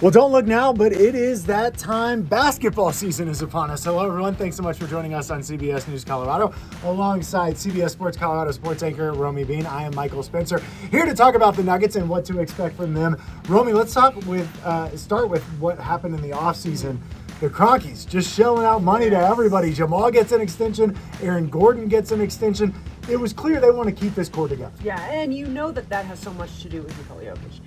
Well, don't look now, but it is that time. Basketball season is upon us. Hello, everyone. Thanks so much for joining us on CBS News Colorado. Alongside CBS Sports Colorado sports anchor Romy Bean, I am Michael Spencer, here to talk about the Nuggets and what to expect from them. Romy, let's start with what happened in the offseason. The Cronkies just shelling out money to everybody. Jamal gets an extension. Aaron Gordon gets an extension. It was clear they want to keep this core together. Yeah, and you know that has so much to do with Nikola Jokic.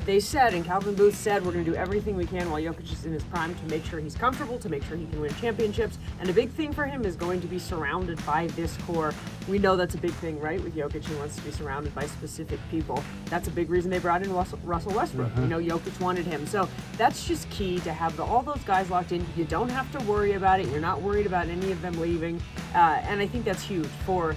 They said, and Calvin Booth said, we're going to do everything we can while Jokic is in his prime to make sure he's comfortable, to make sure he can win championships. And a big thing for him is going to be surrounded by this core. We know that's a big thing, right? With Jokic, he wants to be surrounded by specific people. That's a big reason they brought in Russell Westbrook. You know, Jokic wanted him. So that's just key to have all those guys locked in. You don't have to worry about it. You're not worried about any of them leaving. And I think that's huge for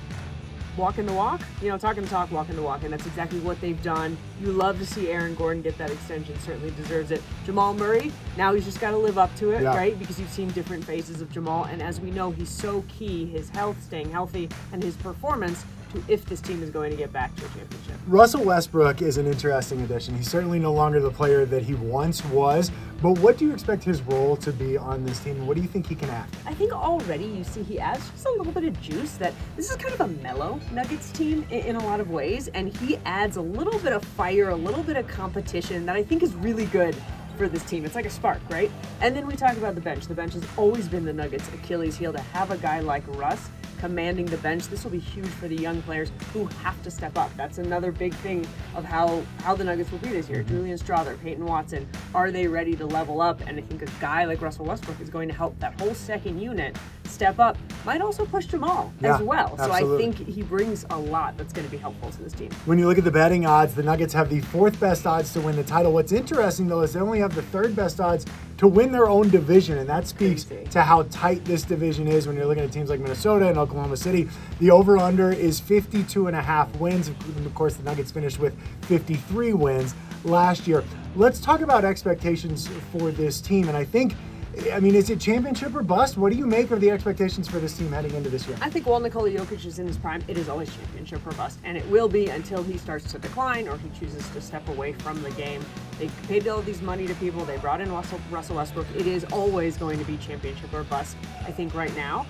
walking the walk, talking the talk, walking the walk, and that's exactly what they've done. You love to see Aaron Gordon get that extension, certainly deserves it. Jamal Murray, now he's just got to live up to it, right? Because you've seen different phases of Jamal, and as we know, he's so key, his health, staying healthy, and his performance to if this team is going to get back to a championship. Russell Westbrook is an interesting addition. He's certainly no longer the player that he once was, but what do you expect his role to be on this team, and what do you think he can add? I think already you see he adds just a little bit of juice. That this is kind of a mellow Nuggets team in a lot of ways, and he adds a little bit of fire, a little bit of competition that I think is really good for this team. It's like a spark, right? And then we talk about the bench. The bench has always been the Nuggets' Achilles heel. To have a guy like Russ commanding the bench, this will be huge for the young players who have to step up. That's another big thing of how the Nuggets will be this year. Julian Strawther, Peyton Watson, are they ready to level up? And I think a guy like Russell Westbrook is going to help that whole second unit step up. Might also push Jamal as well. So absolutely. I think he brings a lot that's going to be helpful to this team. When you look at the betting odds, the Nuggets have the 4th best odds to win the title. What's interesting, though, is they only have the 3rd best odds to win their own division, and that speaks to how tight this division is when you're looking at teams like Minnesota and Oklahoma City. The over-under is 52.5 wins. Of course, the Nuggets finished with 53 wins last year. Let's talk about expectations for this team, and I mean, is it championship or bust? What do you make of the expectations for this team heading into this year? I think while Nikola Jokic is in his prime, it is always championship or bust, and it will be until he starts to decline or he chooses to step away from the game. They paid all these money to people. They brought in Russell Westbrook. It is always going to be championship or bust, I think, right now.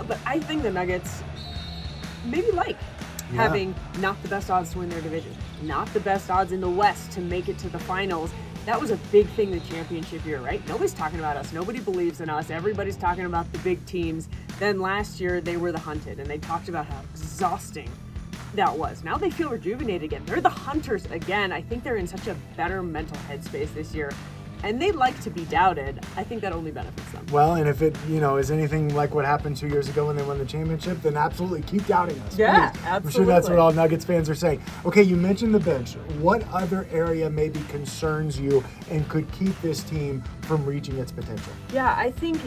But I think the Nuggets maybe having not the best odds to win their division, not the best odds in the West to make it to the finals. That was a big thing the championship year, right? Nobody's talking about us. Nobody believes in us. Everybody's talking about the big teams. Then last year, they were the hunted, and they talked about how exhausting that was. Now they feel rejuvenated again. They're the hunters again. I think they're in such a better mental headspace this year. And they like to be doubted. I think that only benefits them. Well, and if it, is anything like what happened 2 years ago when they won the championship, then absolutely keep doubting us. Yeah, please. absolutely. I'm sure that's what all Nuggets fans are saying. Okay, you mentioned the bench. What other area maybe concerns you and could keep this team from reaching its potential? Yeah, I think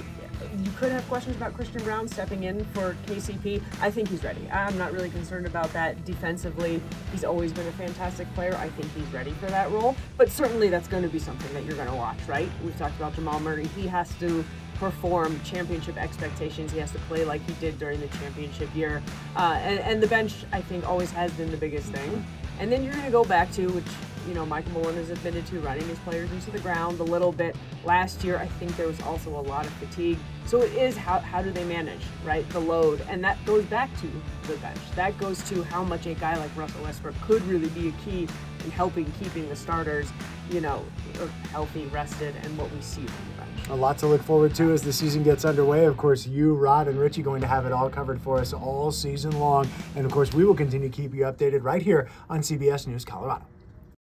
you could have questions about Christian Brown stepping in for KCP. I think he's ready. I'm not really concerned about that defensively. He's always been a fantastic player. I think he's ready for that role. But certainly that's going to be something that you're going to watch, right? We've talked about Jamal Murray. He has to perform championship expectations. He has to play like he did during the championship year. And the bench, I think, always has been the biggest thing. And then you're going to go back to, which Michael Malone has admitted to, running his players into the ground a little bit. Last year, I think there was also a lot of fatigue. So it is how do they manage, right, the load? And that goes back to the bench. That goes to how much a guy like Russell Westbrook could really be a key in helping keeping the starters, healthy, rested, and what we see from the bench. A lot to look forward to as the season gets underway. Of course, you, Rod, and Richie going to have it all covered for us all season long. And of course, we will continue to keep you updated right here on CBS News Colorado.